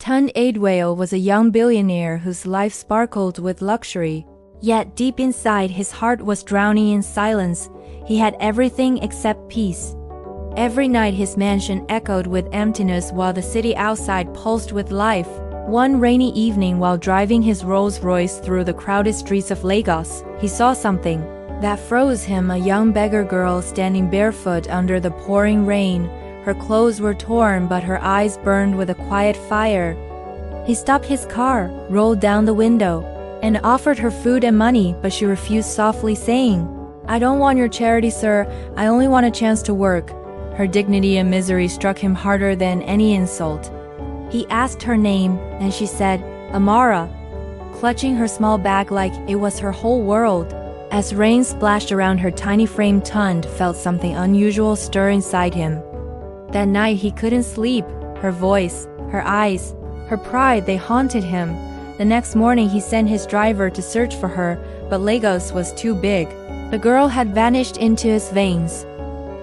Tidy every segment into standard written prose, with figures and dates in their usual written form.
Tund Adwale was a young billionaire whose life sparkled with luxury. Yet deep inside his heart was drowning in silence. He had everything except peace. Every night his mansion echoed with emptiness while the city outside pulsed with life. One rainy evening while driving his Rolls-Royce through the crowded streets of Lagos, he saw something that froze him, a young beggar girl standing barefoot under the pouring rain. Her clothes were torn but her eyes burned with a quiet fire. He stopped his car, rolled down the window, and offered her food and money, but she refused softly, saying, "I don't want your charity, sir. I only want a chance to work." Her dignity and misery struck him harder than any insult. He asked her name, and she said, "Amara," clutching her small bag like it was her whole world. As rain splashed around her tiny frame, Tund felt something unusual stir inside him. That night he couldn't sleep. Her voice, her eyes, her pride, they haunted him. The next morning he sent his driver to search for her, but Lagos was too big. The girl had vanished into his veins.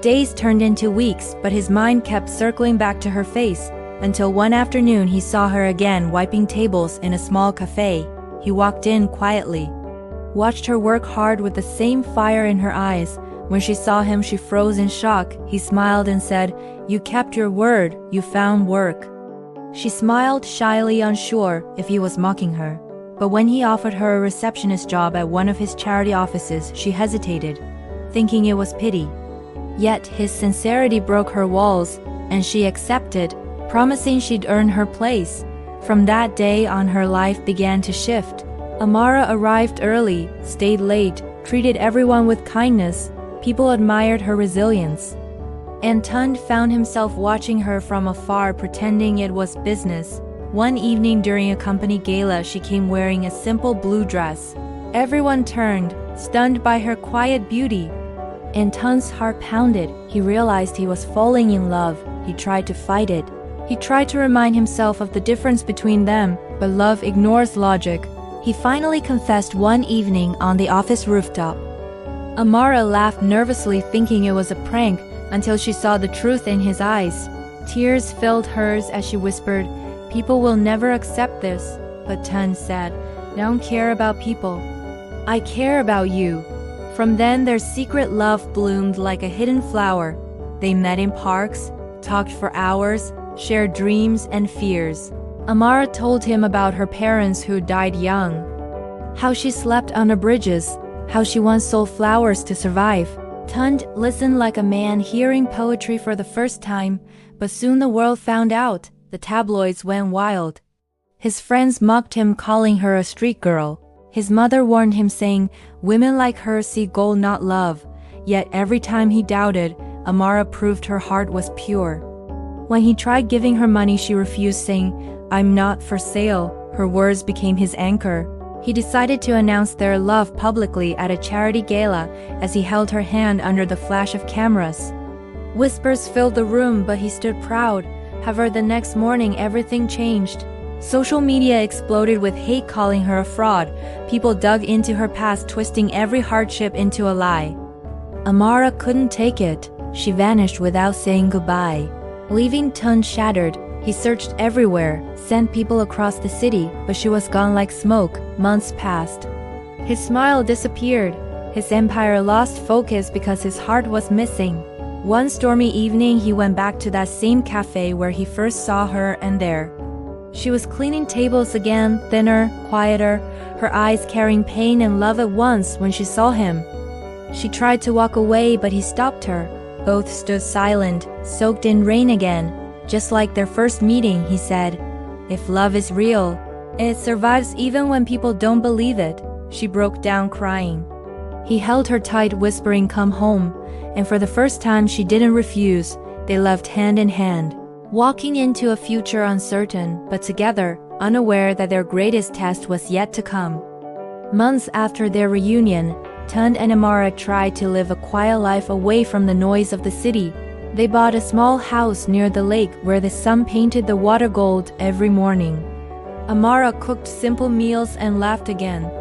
Days turned into weeks, but his mind kept circling back to her face, until one afternoon he saw her again wiping tables in a small cafe. He walked in quietly, watched her work hard with the same fire in her eyes. When she saw him, she froze in shock. He smiled and said, "You kept your word, you found work." She smiled shyly, unsure if he was mocking her. But when he offered her a receptionist job at one of his charity offices, she hesitated, thinking it was pity. Yet his sincerity broke her walls, and she accepted, promising she'd earn her place. From that day on, her life began to shift. Amara arrived early, stayed late, treated everyone with kindness. People admired her resilience. And Tund found himself watching her from afar, pretending it was business. One evening during a company gala, she came wearing a simple blue dress. Everyone turned, stunned by her quiet beauty. And Tund's heart pounded. He realized he was falling in love. He tried to fight it. He tried to remind himself of the difference between them, but love ignores logic. He finally confessed one evening on the office rooftop. Amara laughed nervously, thinking it was a prank, until she saw the truth in his eyes. Tears filled hers as she whispered, "People will never accept this." But Tund said, "I don't care about people. I care about you." From then their secret love bloomed like a hidden flower. They met in parks, talked for hours, shared dreams and fears. Amara told him about her parents who died young, how she slept under bridges, how she once sold flowers to survive. Tund listened like a man hearing poetry for the first time, but soon the world found out. The tabloids went wild. His friends mocked him, calling her a street girl. His mother warned him, saying, "Women like her see gold, not love." Yet every time he doubted, Amara proved her heart was pure. When he tried giving her money, she refused, saying, "I'm not for sale." Her words became his anchor. He decided to announce their love publicly at a charity gala as he held her hand under the flash of cameras. Whispers filled the room, but he stood proud. However, the next morning everything changed. Social media exploded with hate, calling her a fraud. People dug into her past, twisting every hardship into a lie. Amara couldn't take it. She vanished without saying goodbye, leaving Tund shattered. He searched everywhere, sent people across the city, but she was gone like smoke. Months passed. His smile disappeared. His empire lost focus because his heart was missing. One stormy evening, he went back to that same cafe where he first saw her, and there she was cleaning tables again, thinner, quieter, her eyes carrying pain and love at once. When she saw him, she tried to walk away, but he stopped her. Both stood silent, soaked in rain again. Just like their first meeting, he said, "If love is real, it survives even when people don't believe it." She broke down crying. He held her tight, whispering, "Come home." And for the first time, she didn't refuse. They left hand in hand, walking into a future uncertain, but together, unaware that their greatest test was yet to come. Months after their reunion, Tund and Amara tried to live a quiet life away from the noise of the city. They bought a small house near the lake where the sun painted the water gold every morning. Amara cooked simple meals and laughed again.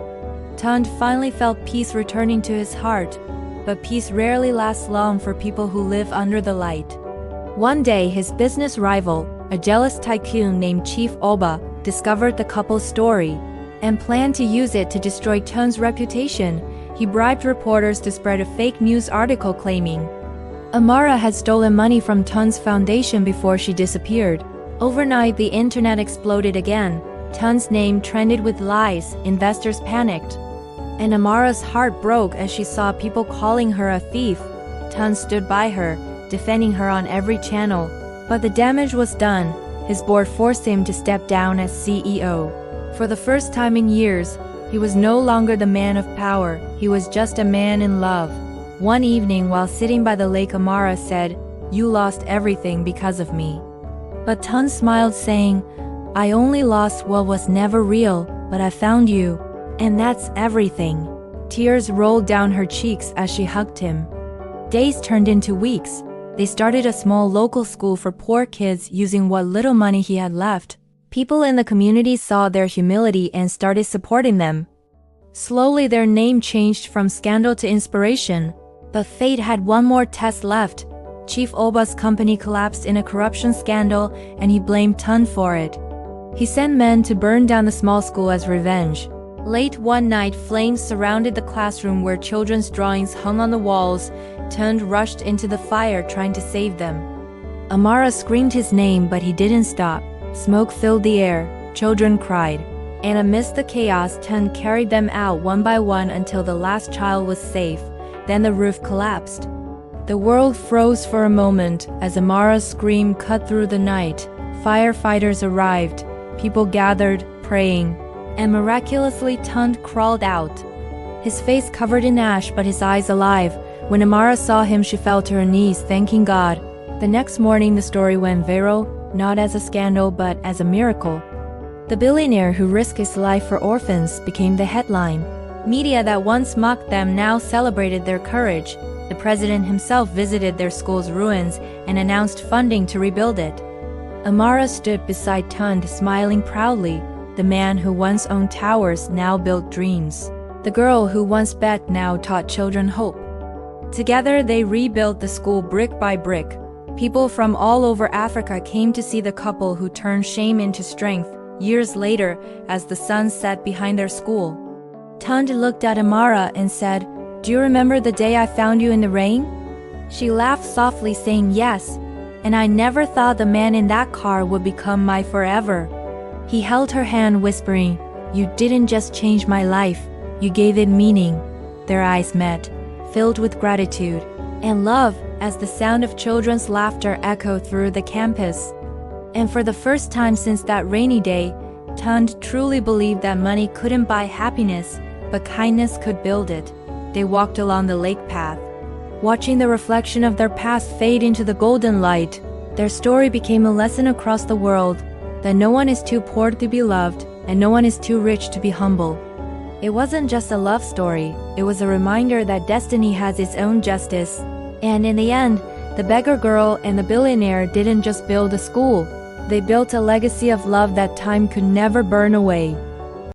Tund finally felt peace returning to his heart, but peace rarely lasts long for people who live under the light. One day, his business rival, a jealous tycoon named Chief Oba, discovered the couple's story and planned to use it to destroy Tun's reputation. He bribed reporters to spread a fake news article claiming Amara had stolen money from Tun's foundation before she disappeared. Overnight, the internet exploded again. Tun's name trended with lies, investors panicked, and Amara's heart broke as she saw people calling her a thief. Tun stood by her, defending her on every channel. But the damage was done. His board forced him to step down as CEO. For the first time in years, he was no longer the man of power, he was just a man in love. One evening while sitting by the lake, Amara said, "You lost everything because of me." But Tun smiled, saying, "I only lost what was never real, but I found you, and that's everything." Tears rolled down her cheeks as she hugged him. Days turned into weeks. They started a small local school for poor kids using what little money he had left. People in the community saw their humility and started supporting them. Slowly, their name changed from scandal to inspiration. But fate had one more test left. Chief Oba's company collapsed in a corruption scandal, and he blamed Tun for it. He sent men to burn down the small school as revenge. Late one night, flames surrounded the classroom where children's drawings hung on the walls. Tun rushed into the fire trying to save them. Amara screamed his name, but he didn't stop. Smoke filled the air, children cried, and amidst the chaos, Tun carried them out one by one until the last child was safe. Then the roof collapsed. The world froze for a moment as Amara's scream cut through the night. Firefighters arrived, people gathered, praying, and miraculously Tun crawled out. His face covered in ash but his eyes alive. When Amara saw him, she fell to her knees, thanking God. The next morning, the story went viral, not as a scandal but as a miracle. The billionaire who risked his life for orphans became the headline. Media that once mocked them now celebrated their courage. The president himself visited their school's ruins and announced funding to rebuild it. Amara stood beside Tun, smiling proudly. The man who once owned towers now built dreams. The girl who once begged now taught children hope. Together, they rebuilt the school brick by brick. People from all over Africa came to see the couple who turned shame into strength. Years later, as the sun set behind their school, Tun looked at Amara and said, "Do you remember the day I found you in the rain?" She laughed softly, saying, "Yes, and I never thought the man in that car would become my forever." He held her hand, whispering, "You didn't just change my life, you gave it meaning." Their eyes met, filled with gratitude and love, as the sound of children's laughter echoed through the campus. And for the first time since that rainy day, Tun truly believed that money couldn't buy happiness, but kindness could build it. They walked along the lake path, watching the reflection of their past fade into the golden light. Their story became a lesson across the world, that no one is too poor to be loved, and no one is too rich to be humble. It wasn't just a love story, it was a reminder that destiny has its own justice. And in the end, the beggar girl and the billionaire didn't just build a school, they built a legacy of love that time could never burn away.